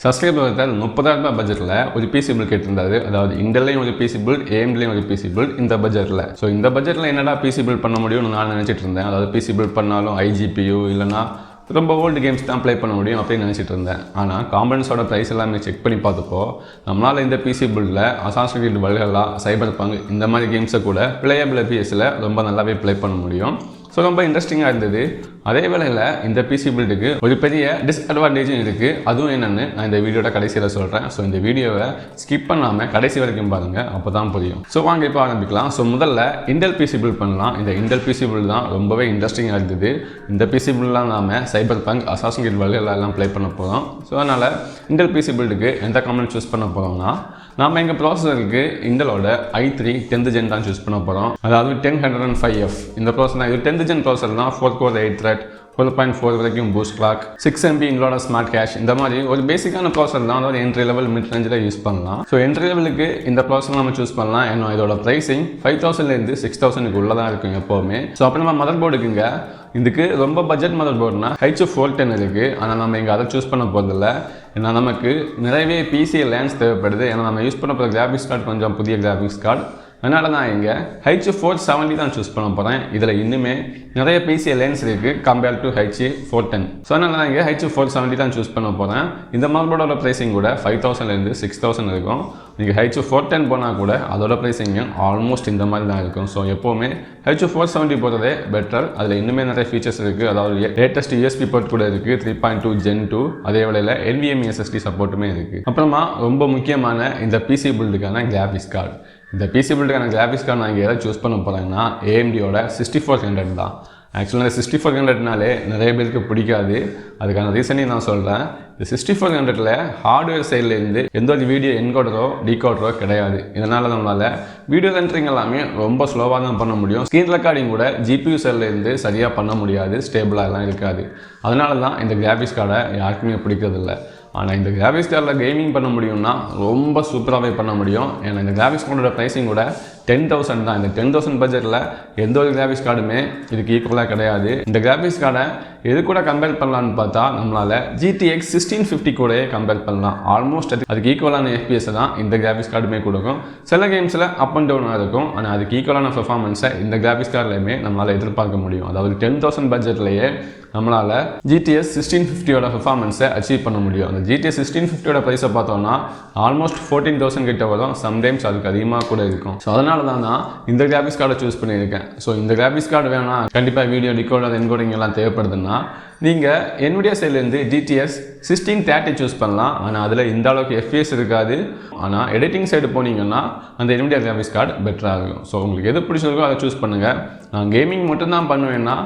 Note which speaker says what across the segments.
Speaker 1: Subscriber ஒருத்தர் 30,000 ரூபாய் பட்ஜெட்டில் ஒரு பிசி பில்ட் கேட்டிருந்தாரு. அதாவது இன்டெல்லையும் ஒரு பிசி பில்ட், ஏஎம்டிலையும் ஒரு பிசி பில்ட் இந்த பட்ஜெட்டில். ஸோ இந்த பட்ஜெட்டில் என்னடா பிசி பில்ட் பண்ண முடியும்னு நான் நினச்சிட்டு இருந்தேன். அதாவது பிசி பில்ட் பண்ணாலும் ஐஜிபியு இல்லைனா ரொம்ப ஓல்டு கேம்ஸ் தான் ப்ளே பண்ண முடியும் அப்படின்னு நினச்சிட்டு இருந்தேன். ஆனால் காம்பனன்ஸோட ப்ரைஸ் எல்லாமே செக் பண்ணி பார்த்தப்போ நம்மளால் இந்த PC பில்டில் assassin greet Valhalla, Cyberpunk இந்த மாதிரி கேம்ஸை கூட பிளேயபிள் பிஎஸில் ரொம்ப நல்லாவே ப்ளே பண்ண முடியும். ஸோ ரொம்ப இன்ட்ரெஸ்டிங்காக இருந்தது. அதே வேளையில் இந்த பிசி பில்டுக்கு ஒரு பெரிய டிஸ்அட்வான்டேஜும் இருக்குது. அதுவும் என்னென்னு நான் இந்த வீடியோட கடைசியில் சொல்கிறேன். ஸோ இந்த வீடியோவை ஸ்கிப் பண்ணாமல் கடைசி வரைக்கும் பாருங்கள், அப்போ தான் புரியும். ஸோ வாங்க இப்போ ஆரம்பிக்கலாம். ஸோ முதல்ல இன்டெல் பிசி பில்ட் பண்ணலாம். இந்த இன்டெல் பிசி பில்ட் தான் ரொம்பவே இன்ட்ரெஸ்டிங்காக இருந்தது. இந்த பிசி பில்ட்லாம் நாம் சைபர்பங்க், அசாசின் கிரீட் வல்ஹல்லா எல்லாம் ப்ளே பண்ண போகிறோம். ஸோ அதனால் இன்டெல் பிசி பில்டுக்கு எந்த காம்பனன்ட் சூஸ் பண்ண போகிறோம்னா, நாம் எங்கள் ப்ராசஸருக்கு இன்டலோட i3 10th gen தான் சூஸ் பண்ண போகிறோம். அதாவது 10105F இந்த ப்ராசஸர் தான். இது 10th gen ப்ராசஸர் தான். 4 core 8 thread 4.4 வரைக்கும் பூஸ்ட் கிளாக், 6 MB இன்லோட ஸ்மார்ட் கேஷ், இந்த மாதிரி ஒரு பேசிக்கான ப்ராசஸர் தான். அதாவது என்ட்ரி லெவல் மிட் ரேஞ்சில் யூஸ் பண்ணலாம். ஸோ என்ட்ரி லெவலுக்கு இந்த ப்ராசஸர் நம்ம சூஸ் பண்ணலாம். ஏன்னா இதோட ப்ரைஸிங் 5,000லேருந்து 6,000க்கு உள்ளே தான் இருக்கும் எப்போவுமே. ஸோ அப்போ நம்ம மதர் போர்டுக்குங்க இதுக்கு ரொம்ப பட்ஜெட் மதர் போர்டுனா H410 இருக்குது. ஆனால் நம்ம இங்கே அதை சூஸ் பண்ண போகிறதில்ல. ஏன்னா நமக்கு நிறையவே பிசி லேன்ஸ் தேவைப்படுது. ஏன்னா நம்ம யூஸ் பண்ண போகிற கிராஃபிக்ஸ் கார்டு கொஞ்சம் புதிய கிராஃபிக்ஸ் கார்டு. அதனால நான் இங்கே H470 தான் சூஸ் பண்ண போகிறேன். இதில் இன்னுமே நிறைய பிசி லேன்ஸ் இருக்குது கம்பேர் டு H410. ஸோ அதனால் நான் இங்கே H470 தான் சூஸ் பண்ண போகிறேன். இந்த மதர்போர்டோட ப்ரைஸிங் கூட 5,000லேருந்து 6,000 இருக்கும். நீங்கள் H410 போனால் கூட அதோட ப்ரைஸிங்கும் ஆல்மோஸ்ட் இந்த மாதிரி தான் இருக்கும். ஸோ எப்போவுமே H470 போகிறதே பெட்டர். அதில் இன்னுமே நிறைய ஃபீச்சர்ஸ் இருக்குது. அதாவது லேட்டஸ்ட் USB போர்ட் கூட இருக்குது, 3.2 Gen 2. அதே வேளையில் NVMe SSD சப்போர்ட்டுமே இருக்குது. அப்புறமா ரொம்ப முக்கியமான இந்த பிசி பில்டுக்கான கிராஃபிக்ஸ் கார்டு. இந்த பிசி பில்டுக்கான கிராஃபிக்ஸ் கார்டு நான் இங்கே எதை சூஸ் பண்ண போகிறேன்னா AMDயோட 6400 தான். ஆக்சுவலாக 6400னாலே நிறைய பேருக்கு பிடிக்காது. அதுக்கான ரீசனையும் நான் சொல்கிறேன். இந்த 6400ல் ஹார்ட்வேர் சைட்லேருந்து எந்த ஒரு வீடியோ என்கோடரோ டிகோடரோ கிடையாது. இதனால் நம்மளால் வீடியோ ரெண்டரிங் எல்லாமே ரொம்ப ஸ்லோவாக தான் பண்ண முடியும். ஸ்க்ரீன் ரெக்கார்டிங் கூட GPU சைட்லேருந்து சரியாக பண்ண முடியாது, ஸ்டேபிளாகலாம் இருக்காது. அதனால தான் இந்த கிராஃபிக்ஸ் கார்டை யாருக்குமே பிடிக்கிறதில்ல. ஆனால் இந்த கிராஃபிக்ஸ் கார்டில் கேமிங் பண்ண முடியும்னா ரொம்ப சூப்பராகவே பண்ண முடியும். ஏன்னா இந்த கிராஃபிக்ஸ் கார்டோட ப்ரைஸிங் கூட 10,000 தான். இந்த 10,000 பட்ஜெட்டில் எந்த ஒரு கிராஃபிக்ஸ் கார்டுமே இதுக்கு ஈக்குவலாக கிடையாது. இந்த கிராஃபிக்ஸ் கார்டை எது கூட கம்பேர் பண்ணலான்னு பார்த்தா நம்மளால் GTX 1650 கூடயே கம்பேர் பண்ணலாம். ஆல்மோஸ்ட் அதுக்கு ஈக்குவலான FPS தான் இந்த கிராஃபிக்ஸ் கார்டுமே கொடுக்கும். சில கேம்ஸில் அப் அண்ட் டவுனாக இருக்கும். ஆனால் அதுக்கு ஈக்குவலான பெர்ஃபார்மன்ஸை இந்த கிராஃபிக்ஸ் கார்டுலையுமே நம்மளால் எதிர்பார்க்க முடியும். அதாவது 10,000 பட்ஜெட்லேயே நம்மளால் GTX 1650யோட பெர்ஃபார்மன்ஸை அச்சீவ் பண்ண முடியும். அந்த GTX 1650யோட ப்ரைஸை பார்த்தோம்னா ஆல்மோஸ்ட் 14,000 கிட்ட வரும். சம்டைம்ஸ் அதுக்கு அதிகமாக கூட இருக்கும். ஸோ அதனால தான் நான் இந்த கிராஃபிக்ஸ் கார்டை சூஸ் பண்ணியிருக்கேன். ஸோ இந்த கிராஃபிக்ஸ் கார்டு வேணும்னா கண்டிப்பாக வீடியோ டிகோடர் என்கோடிங் எல்லாம் தேவைப்படுதுன்னா நீங்கள் Nvidia சைட்லேருந்து GTX 1630 சூஸ் பண்ணலாம். ஆனால் அதில் இந்த அளவுக்கு FPS இருக்காது. ஆனால் எடிட்டிங் சைடு போனீங்கன்னா அந்த Nvidia கிராஃபிக்ஸ் கார்டு பெட்டராக இருக்கும். ஸோ உங்களுக்கு எது பிடிச்சிருக்கோ அதை சூஸ் பண்ணுங்கள். நான் கேமிங் மட்டும்தான் பண்ணுவேன்னா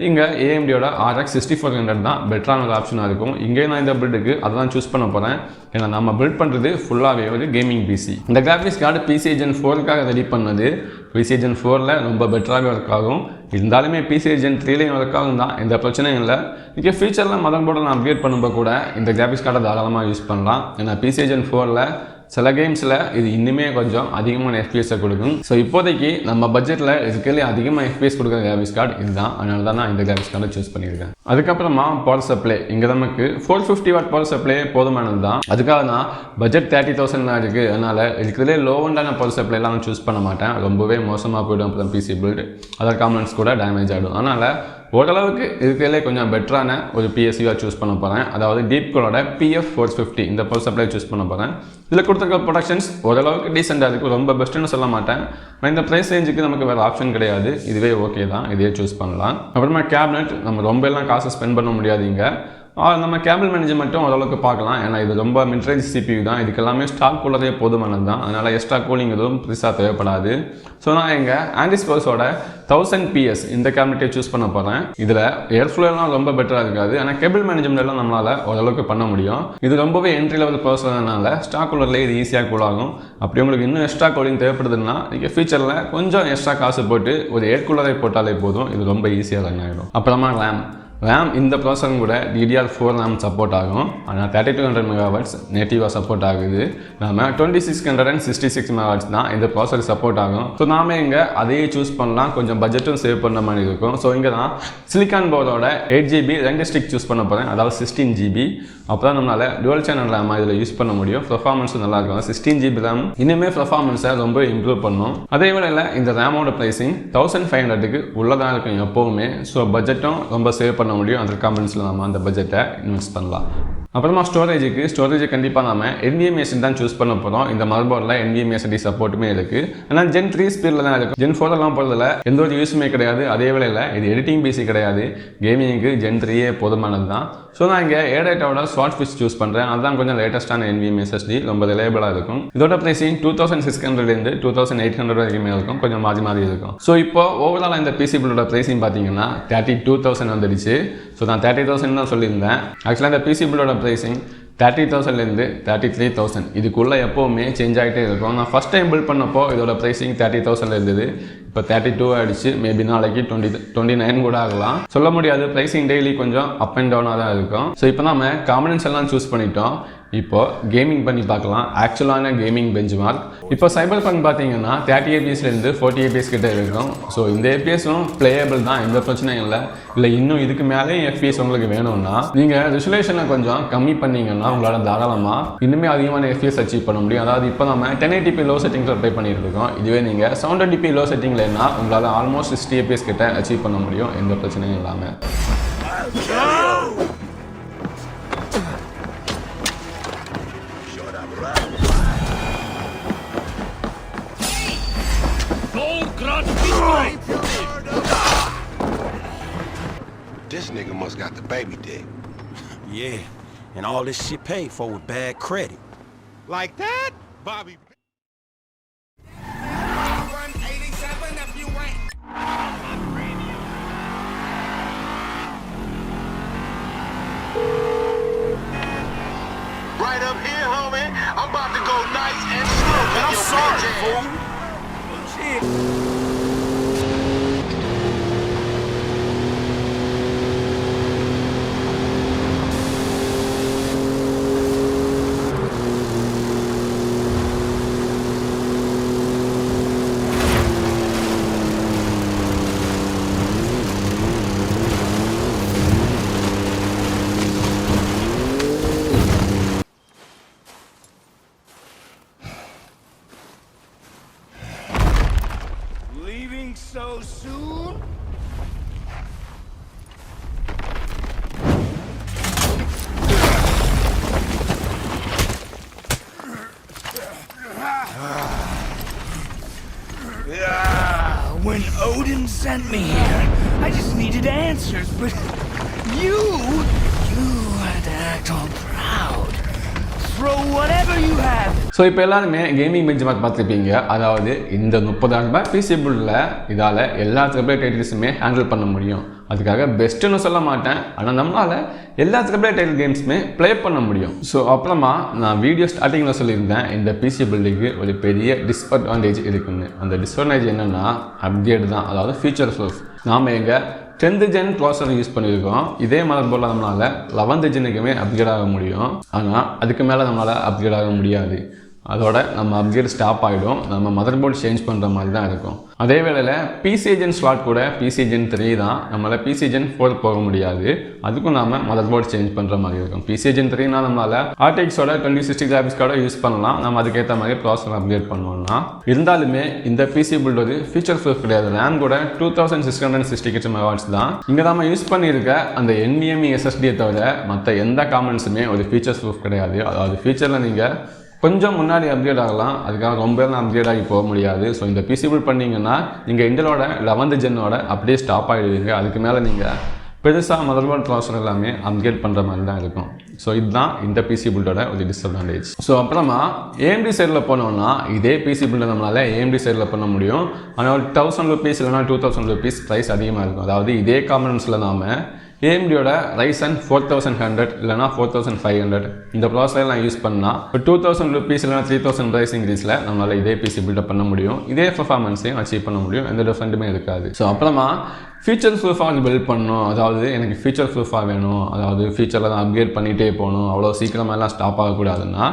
Speaker 1: இங்கே AMDயோட RX 6400 தான் பெட்டரான ஒரு ஆப்ஷனாக இருக்கும். இங்கே நான் இந்த பில்டுக்கு அதை தான் சூஸ் பண்ண போகிறேன். ஏன்னா நம்ம பில்ட் பண்ணுறது ஃபுல்லாகவே ஒரு கேமிங் பிசி. இந்த கிராஃபிக்ஸ் கார்டு PC Gen 4க்காக ரெடி பண்ணது. PC Gen 4ல் ரொம்ப பெட்டராகவே ஒர்க் ஆகும். இருந்தாலுமே PC Gen 3லையும் ஒர்க் ஆகும் தான், எந்த பிரச்சனையும் இல்லை. இங்கே ஃபியூச்சரில் மதர் போர்டை நான் அப்டேட் பண்ணும்போது கூட இந்த கிராஃபிக்ஸ் கார்டை தாராளமாக யூஸ் பண்ணலாம். ஏன்னா PC Gen 4ல் சில கேம்ஸில் இது இன்னுமே கொஞ்சம் அதிகமான FPSஐ கொடுக்கும். ஸோ இப்போதைக்கு நம்ம பட்ஜெட்டில் இதுக்கே அதிகமாக FPS கொடுக்குற கிராஃபிக்ஸ் கார்டு இதுதான். அதனால தான் நான் இந்த கிராஃபிக்ஸ் கார்டை சூஸ் பண்ணியிருக்கேன். அதுக்கப்புறமா பவர் சப்ளை. இங்கே நமக்கு 450 வாட் பவர் சப்ளை போதுமானது தான். அதுக்காக தான் பட்ஜெட் 30,000 தான் இருக்குது. அதனால் இருக்கிறதே லோவண்டான பவர் சப்ளைலாம் நான் சூஸ் பண்ண மாட்டேன். ரொம்பவே மோசமாக போய்டும் அப்புறம் பிசி பில்டு, அதர் காம்பனன்ட்ஸ் கூட டேமேஜ் ஆகிடும். அதனால் ஓரளவுக்கு இருக்கிறதுலே கொஞ்சம் பெட்டரான ஒரு PSUவாக சூஸ் பண்ண போகிறேன். அதாவது டீப்கோலோட PF450 இந்த பவர் சப்ளை சூஸ் பண்ண போகிறேன். இதில் கொடுத்துருக்க ப்ரொடக்ஷன்ஸ் ஓரளவுக்கு டீசெண்டாக இருக்குது. ரொம்ப பெஸ்ட்டுன்னு சொல்ல மாட்டேன். ஆனால் இந்த ப்ரைஸ் ரேஞ்சுக்கு நமக்கு வேறு ஆப்ஷன் கிடையாது. இதுவே ஓகே தான், இதையே சூஸ் பண்ணலாம். அப்புறமா கேபினெட் நம்ம ரொம்ப எல்லாம் காசு ஸ்பெண்ட் பண்ண முடியாது. இங்கே நம்ம கேபிள் மேனேஜ்மெண்ட்டும் ஓரளவுக்கு பார்க்கலாம். ஏன்னா இது ரொம்ப மிட்ரேஞ்ச் CPU தான். இதுக்கு எல்லாமே ஸ்டாக் கூலரே போதுமானது தான். அதனால் எக்ஸ்ட்ரா கூலிங் எதுவும் பெருசாக தேவைப்படாது. ஸோ நான் இங்கே ஆன்டிஸ்போர்ஸோட 1000 PS இந்த கேபினெட்டை சூஸ் பண்ண போகிறேன். இதில் ஏர் ஃப்ளோலாம் ரொம்ப பெட்டராக இருக்காது. ஆனால் கேபிள் மேனேஜ்மெண்ட்லாம் நம்மளால் ஓரளவுக்கு பண்ண முடியும். இது ரொம்பவே என்ட்ரி லெவல் ப்ராசஸர்னால ஸ்டாக் கூலர்லேயே இது ஈஸியாக கூலாகும். அப்படி உங்களுக்கு இன்னும் எக்ஸ்ட்ரா கூலிங் தேவைப்படுதுன்னா நீங்கள் ஃபியூச்சரில் கொஞ்சம் எக்ஸ்ட்ரா காசு போட்டு ஒரு ஏர் கூலரை போட்டாலே போதும். இது ரொம்ப ஈஸியாக ரன் ஆகிடும். அப்புறமா RAM இந்த ப்ராசஸரும் கூட DDR4 RAM சப்போர்ட் ஆகும். ஆனால் 3200 MHz நேட்டிவாக சப்போர்ட் ஆகுது. நம்ம 2666 MHz தான் இந்த ப்ராசஸர் சப்போர்ட் ஆகும். ஸோ நாம இங்கே அதையே சூஸ் பண்ணலாம். கொஞ்சம் பட்ஜெட்டும் சேவ் பண்ண மாதிரி இருக்கும். ஸோ இங்கே தான் சிலிக்கான் போர்டோட 8GB 2 ஸ்டிக் சூஸ் பண்ண போகிறேன். அதாவது 16GB அப்போ தான் நம்மளால் டுவல் சேனல் ரேம் இதில் யூஸ் பண்ண முடியும். பெர்ஃபார்மன்ஸும் நல்லா இருக்கும். 16 GB ரேம் இனிமேல் பெர்ஃபார்மன்ஸை ரொம்ப இம்ப்ரூவ் பண்ணும். அதே வேளையில் இந்த ரேமோட ப்ரைஸிங் 1500க்கு உள்ளதாக இருக்கும் எப்போவுமே. ஸோ பட்ஜெட்டும் ரொம்ப சேவ் பண்ண முடியும். அந்த கமெண்ட்ஸில் நம்ம அந்த பட்ஜெட்டை இன்வெஸ்ட் பண்ணலாம். அப்புறமா ஸ்டோரேஜ் கண்டிப்பாக நம்ம NVMe SSD தான் சூஸ் பண்ண போகிறோம். இந்த மதர்போர்டில் NVMe SSD சப்போர்ட்டுமே இருக்குது. ஆனால் Gen 3 ஸ்பீடில் தான் இருக்கும். Gen 4 போகிறதுல எந்த ஒரு யூஸுமே கிடையாது. அதே வேளையில் இது எடிட்டிங் பிசி கிடையாது. கேமிங்க்கு Gen 3 போதுமானது தான். ஸோ நான் இங்கே A-Dataவோட ஸ்வாட் ஃபிஷ் சூஸ் பண்ணுறேன். அதுதான் கொஞ்சம் லேட்டஸ்ட்டான NVMe SSD, ரொம்ப ரிலையபிளாக இருக்கும். இதோட ப்ரைஸிங் 2600 2800 வரைக்குமே இருக்கும். கொஞ்சம் மாறி இருக்கும். ஸோ இப்போ ஓவரால் இந்த பிசி பில்டோட ப்ரைஸிங் பார்த்தீங்கன்னா 32,000 வந்துடுச்சு. ஸோ நான் 30,000 தான் சொல்லியிருந்தேன். ஆக்சுவலாக இந்த பிசி பில்டோட ப்ரைஸிங் 30,000 33,000 இதுக்குள்ளே எப்போவுமே சேஞ்ச் ஆகிட்டே இருக்கும். நான் ஃபஸ்ட் டைம் பில்ட் பண்ணப்போ இதோட ப்ரைஸிங் 30,000 இருந்தது. இப்போ 32 ஆகிடுச்சு. மேபி நாளைக்கு 29 கூட ஆகலாம், சொல்ல முடியாது. ப்ரைஸிங் டெய்லி கொஞ்சம் அப் அண்ட் டவுனாக தான் இருக்கும். ஸோ இப்போ நம்ம காம்பனன்ட்ஸ் எல்லாம் சூஸ் பண்ணிட்டோம். இப்போ கேமிங் பண்ணி பார்க்கலாம். ஆக்சுவலான கேமிங் பெஞ்ச்மார்க். இப்போ cyberpunk பார்த்தீங்கன்னா 30 APS 40 APS கிட்ட இருக்கும். ஸோ இந்த APSம் பிளேயபிள் தான், எந்த பிரச்சனையும் இல்லை இன்னும் இதுக்கு மேலே FPS உங்களுக்கு வேணும்னா நீங்கள் ரெசல்யூஷனை கொஞ்சம் கம்மி பண்ணீங்கன்னா உங்களால் தாராளமாக இன்னுமே அதிகமான FPS அச்சீவ் பண்ண முடியும். அதாவது இப்போ நம்ம 1080p லோ செட்டிங்ஸில் ட்ரை பண்ணிட்டு இருக்கோம். இதுவே நீங்கள் 720p லோ செட்டிங்லன்னா உங்களால் ஆல்மோஸ்ட் 60 APS கிட்ட அச்சீவ் பண்ண முடியும், எந்த பிரச்சனையும் இல்லாமல்.
Speaker 2: This nigga must got the baby dick.
Speaker 3: Yeah, and all this shit paid for with bad credit.
Speaker 2: Like that? Bobby. Right up here, homie. I'm about to go nice and slow.
Speaker 3: I'm sorry, fool. Shit.
Speaker 2: Leaving so soon?
Speaker 4: When Odin sent me here, I just needed answers, but you had to act all proud. Throw whatever you have.
Speaker 1: So இப்போ எல்லாருமே gaming benchmark பார்த்துருப்பீங்க. அதாவது இந்த 30,000 PC பில்டில் இதால் எல்லா AAA டைட்டில்ஸுமே handle பண்ண முடியும். அதுக்காக பெஸ்ட்டுன்னு சொல்ல மாட்டேன், ஆனால் நம்மளால் எல்லா AAA டைட்டில் கேம்ஸுமே ப்ளே பண்ண முடியும். ஸோ அப்புறமா நான் வீடியோ ஸ்டார்டிங்கில் சொல்லியிருந்தேன் இந்த பிசி பில்டுக்கு ஒரு பெரிய டிஸ்அட்வான்டேஜ் இருக்குன்னு. அந்த டிஸ்அட்வான்டேஜ் என்னென்னா அப்கிரேட் தான், அதாவது ஃபியூச்சர் ப்ரூஃப். நாம் எங்கள் 10th gen ப்ராசஸர் யூஸ் பண்ணியிருக்கோம். இதே மதர்போர்டில் நம்மளால் 11th genuக்குமே அப்கிரேட் ஆக முடியும். ஆனால் அதுக்கு மேலே நம்மளால் அப்கிரேட் ஆக முடியாது. அதோட நம்ம அப்கிரேட் ஸ்டாப் ஆகிடும். நம்ம மதர்போர்டு சேஞ்ச் பண்ணுற மாதிரி தான் இருக்கும். அதே வேளையில் பிசி ஜென் ஸ்லாட் கூட பிசி ஜென் 3 தான். நம்மளால் பிசி ஜென் 4 போக முடியாது. அதுக்கும் நம்ம மதர்போர்டு சேஞ்ச் பண்ணுற மாதிரி இருக்கும். பிசி ஜென் 3னா நம்மளால் RTXோட 2060 கிராஃபிக்ஸ் கார்டை யூஸ் பண்ணலாம். நம்ம அதுக்கேற்ற மாதிரி ப்ராசஸர் அப்கிரேட் பண்ணோம்னா. இருந்தாலுமே இந்த பிசி பில்ட் ஒரு ஃபீச்சர் ப்ரூஃப் கிடையாது. ரேம் கூட 2666 MHz தான். இங்கே நம்ம யூஸ் பண்ணியிருக்க அந்த NVMe SSD தவிர மற்ற எந்த காமெண்ட்ஸுமே ஒரு ஃபீச்சர் ப்ரூஃப் கிடையாது. அதாவது ஃபீச்சரில் நீங்கள் கொஞ்சம் முன்னாடி அப்கிரேட் ஆகலாம், அதுக்காக ரொம்ப அப்கிரேட் ஆகி போக முடியாது. ஸோ இந்த பிசி பில்ட் பண்ணிங்கன்னா நீங்கள் இன்டலோட 11th ஜென்னோட அப்படியே ஸ்டாப் ஆகிடுவீங்க. அதுக்கு மேலே நீங்கள் பெருசாக மதர்போர்ட் ப்ராசஸர் எல்லாமே அப்கிரேட் பண்ணுற மாதிரி தான் இருக்கும். ஸோ இதுதான் இந்த பிசி பில்டோட ஒரு டிஸ்அட்வான்டேஜ். ஸோ அப்புறமா AMD சைடில் போனோம்னா இதே பிசி பில்டை நம்மளால் AMD சைடில் பண்ண முடியும். ஆனால் ஒரு 1000 rupees இல்லைனா 2000 rupees ப்ரைஸ் அதிகமாக இருக்கும். அதாவது இதே காம்பனன்ட்ஸில் நாம் AMDயோட Ryzen 4100 இல்லைனா 4500 இந்த ப்ராசஸர்லாம் யூஸ் பண்ணால் இப்போ 2000 rupees இல்லைனா 3000 ப்ரைஸ் இன்க்ரீஸில் நம்மளால் இதே பிசி பில்டப் பண்ண முடியும். இதே பர்ஃபார்மன்ஸையும் அச்சீவ் பண்ண முடியும். எந்த டிஃப்ரெண்ட்டுமே இருக்காது. ஸோ அப்புறமா ஃபீச்சர் ப்ரூஃபாக பில்ட் பண்ணணும். அதாவது எனக்கு ஃபீச்சர் ப்ரூஃபாக வேணும், அதாவது ஃபீச்சரில் தான் அப்கிரேட் பண்ணிகிட்டே போகணும், அவ்வளோ சீக்கிரமெல்லாம் ஸ்டாப் ஆகக்கூடாதுன்னா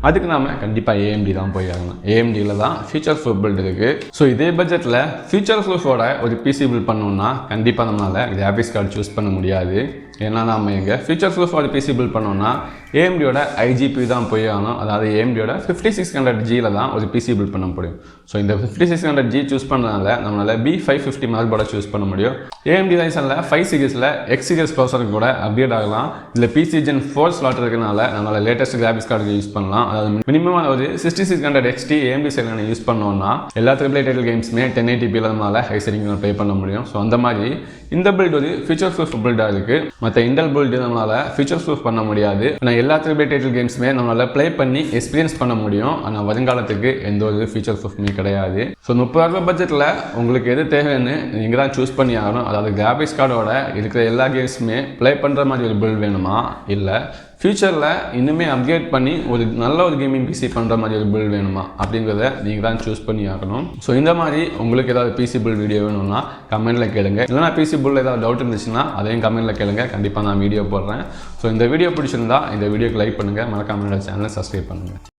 Speaker 1: அதுக்கு நாம் கண்டிப்பாக AMD தான் போய் ஆகணும். AMDயில் தான் ஃபீச்சர் ப்ரூஃப் பில்ட் இருக்குது. ஸோ இதே பட்ஜெட்டில் ஃபீச்சர் ப்ரூஃபோட ஒரு பிசி பில்ட் பண்ணணும்னா கண்டிப்பாக நம்மளால் கிராஃபிக்ஸ் கார்டு சூஸ் பண்ண முடியாது. ஏன்னா நம்ம எங்கள் ஃபீச்சர் ப்ரூஃப் ஒரு பிசி பில்ட் பண்ணோம்னா ஏஎம்டியோட ஐஜிபி தான் போய் ஆகணும். அதாவது ஏஎம்டியோட 5600Gல தான் ஒரு பிசி பில்ட் பண்ண முடியும். ஸோ இந்த 5600G சூஸ் பண்ணனால நம்மளால் B550 மதர்போர்டை சூஸ் பண்ண முடியும். ஏஎம்டி ரைசனில் 5 சீரிஸில் X சீரிஸ் ப்ராசஸருக்கு கூட அப்டேட் ஆகலாம். இதில் PC Gen 4 ஸ்லாட் இருக்கிறனால நம்மளால் லேட்டஸ்ட் கிராஃபிக்ஸ் கார்டுக்கு யூஸ் பண்ணலாம். அதாவது மினிமம் ஒரு 6600 XT ஏஎம்டி சைடில் யூஸ் பண்ணோம்னா எல்லா AAA டைட்டில் கேம்ஸுமே 1080p நம்மளால் ஹை செட்டிங்கில் ப்ளே பண்ண முடியும். ஸோ அந்த மாதிரி இந்த பில்ட் ஒரு ஃபியூச்சர் ப்ரூஃப் பில்டாக இருக்குது. மற்ற இன்டெல் பில்டு நம்மளால் ஃபியூச்சர் ப்ரூஃப் பண்ண முடியாது. ஆனால் எல்லா AAA டைட்டில் கேம்ஸுமே நம்மளால் ப்ளே பண்ணி எக்ஸ்பீரியன்ஸ் பண்ண முடியும். ஆனால் வருங்காலத்துக்கு எந்த ஒரு ஃபியூச்சர் ப்ரூஃப்மே கிடையாது. ஸோ 30,000 பட்ஜெட்டில் உங்களுக்கு எது தேவைன்னு நீங்கள் தான் சூஸ் பண்ணி ஆகணும். அதாவது கிராஃபிக்ஸ் கார்டோட இருக்கிற எல்லா கேம்ஸுமே ப்ளே பண்ணுற மாதிரி ஒரு பில்ட் வேணுமா, இல்லை ஃபியூச்சரில் இன்னுமே அப்கிரேட் பண்ணி ஒரு நல்ல ஒரு கேமிங் பிசி பண்ணுற மாதிரி ஒரு பில்ட் வேணுமா அப்படிங்கிறத நீங்கள் தான் சூஸ் பண்ணி ஆகணும். ஸோ இந்த மாதிரி உங்களுக்கு ஏதாவது பிசி பில்ட் வீடியோ வேணும்னா கமெண்ட்டில் கேளுங்க. இல்லைனா பிசி பில்ட் ஏதாவது டவுட் இருந்துச்சுன்னா அதையும் கமெண்ட்டில் கேளுங்க. கண்டிப்பாக நான் வீடியோ போடுறேன். ஸோ இந்த வீடியோ பிடிச்சிருந்தா இந்த வீடியோக்கு லைக் பண்ணுங்கள். மறக்காம என்னோட சேனலை சப்ஸ்கிரைப் பண்ணுங்கள்.